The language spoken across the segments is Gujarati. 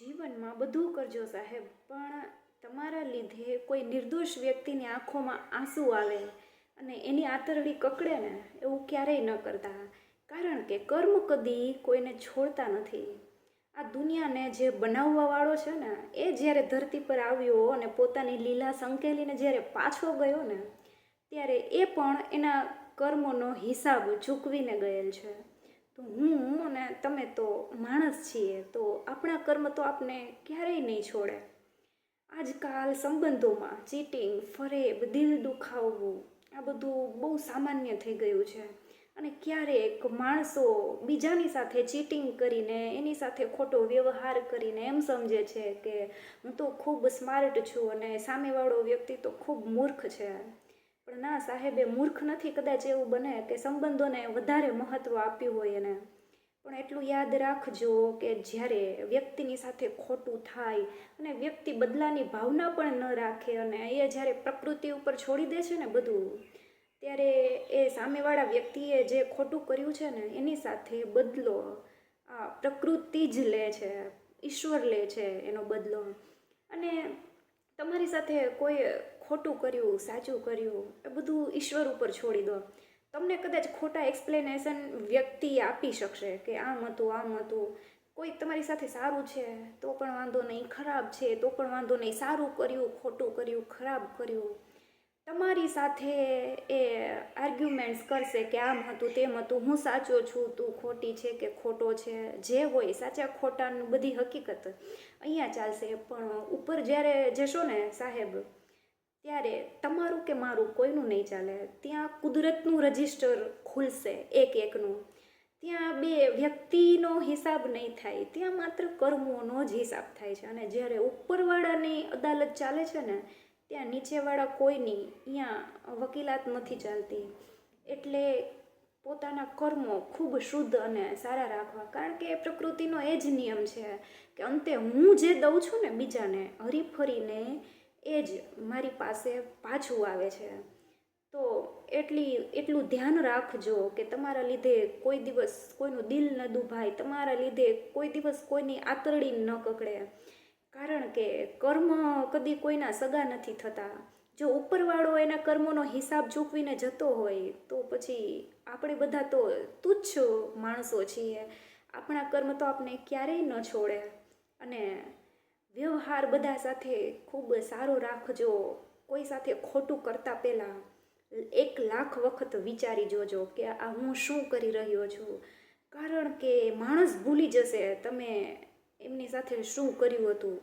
જીવનમાં બધું કરજો સાહેબ, પણ તમારા લીધે કોઈ નિર્દોષ વ્યક્તિની આંખોમાં આંસુ આવે અને એની આંતરડી કકડે ને, એવું ક્યારેય ન કરતા. કારણ કે કર્મ કદી કોઈને છોડતા નથી. આ દુનિયાને જે બનાવવાવાળો છે ને, એ જ્યારે ધરતી પર આવ્યો અને પોતાની લીલા સંકેલીને જ્યારે પાછો ગયો ને, ત્યારે એ પણ એના કર્મોનો હિસાબ ચૂકવીને ગયેલ છે. તો હું અને તમે તો માણસ છીએ, તો આપણા કર્મ તો આપને ક્યારેય નહીં છોડે. આજકાલ સંબંધોમાં ચીટિંગ, ફરેબ, દિલ દુખાવવું, આ બધું બહુ સામાન્ય થઈ ગયું છે. અને ક્યારેક માણસો બીજાની સાથે ચીટિંગ કરીને, એની સાથે ખોટો વ્યવહાર કરીને એમ સમજે છે કે હું તો ખૂબ સ્માર્ટ છું અને સામેવાળો વ્યક્તિ તો ખૂબ મૂર્ખ છે. પણ ના સાહેબ, એ મૂર્ખ નથી. કદાચ એવું બને કે સંબંધોને વધારે મહત્ત્વ આપ્યું હોય એને. પણ એટલું યાદ રાખજો કે જ્યારે વ્યક્તિની સાથે ખોટું થાય અને વ્યક્તિ બદલાની ભાવના પણ ન રાખે અને એ જ્યારે પ્રકૃતિ ઉપર છોડી દે છે ને બધું, ત્યારે એ સામેવાળા વ્યક્તિએ જે ખોટું કર્યું છે ને એની સાથે બદલો આ પ્રકૃતિ જ લે છે, ઈશ્વર લે છે એનો બદલો. અને તમારી સાથે કોઈ ખોટું કર્યું, સાચું કર્યું, એ બધું ઈશ્વર ઉપર છોડી દો. તમને કદાચ ખોટા એક્સપ્લેનેશન વ્યક્તિ આપી શકશે કે આમ હતું, આમ હતું. કોઈ તમારી સાથે સારું છે તો પણ વાંધો નહીં, ખરાબ છે તો પણ વાંધો નહીં, સારું કર્યું, ખોટું કર્યું, ખરાબ કર્યું, તમારી સાથે એ આર્ગ્યુમેન્ટ્સ કરશે કે આમ હતું, તેમ હતું, હું સાચો છું, તું ખોટી છે કે ખોટો છે. જે હોય સાચા ખોટાની બધી હકીકત અહીંયા ચાલશે. પણ ઉપર જ્યારે જશો ને સાહેબ, ત્યારે તમારું કે મારું કોઈનું નહીં ચાલે. ત્યાં કુદરતનું રજિસ્ટર ખુલશે એક એકનું. ત્યાં બે વ્યક્તિનો હિસાબ નહીં થાય, ત્યાં માત્ર કર્મોનો જ હિસાબ થાય છે. અને જ્યારે ઉપરવાળાની અદાલત ચાલે છે ને, ત્યાં નીચેવાળા કોઈની અહીંયા વકીલાત નથી ચાલતી. એટલે પોતાના કર્મો ખૂબ શુદ્ધ અને સારા રાખવા. કારણ કે પ્રકૃતિનો એ જ નિયમ છે કે અંતે હું જે દઉં છું ને બીજાને, હરીફરીને એ જ મારી પાસે પાછું આવે છે. તો એટલું ધ્યાન રાખજો કે તમારા લીધે કોઈ દિવસ કોઈનું દિલ ન દુભાય, તમારા લીધે કોઈ દિવસ કોઈની આંતરડી ન કકડે. કારણ કે કર્મ કદી કોઈના સગા નથી થતા. જો ઉપરવાળો એના કર્મોનો હિસાબ ચૂકવીને જતો હોય તો પછી આપણે બધા તો તુચ્છ માણસો છીએ. આપણા કર્મ તો આપણે ક્યારેય ન છોડે. અને વ્યવહાર બધા સાથે ખૂબ સારો રાખજો. કોઈ સાથે ખોટું કરતાં પહેલાં 1,00,000 વખત વિચારી જોજો કે આ હું શું કરી રહ્યો છું. કારણ કે માણસ ભૂલી જશે તમે એમની સાથે શું કર્યું હતું,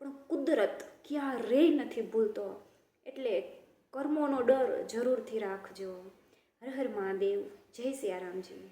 પણ કુદરત ક્યારેય નથી ભૂલતો. એટલે કર્મોનો ડર જરૂરથી રાખજો. હર હર મહાદેવ. જય સિયારામજી.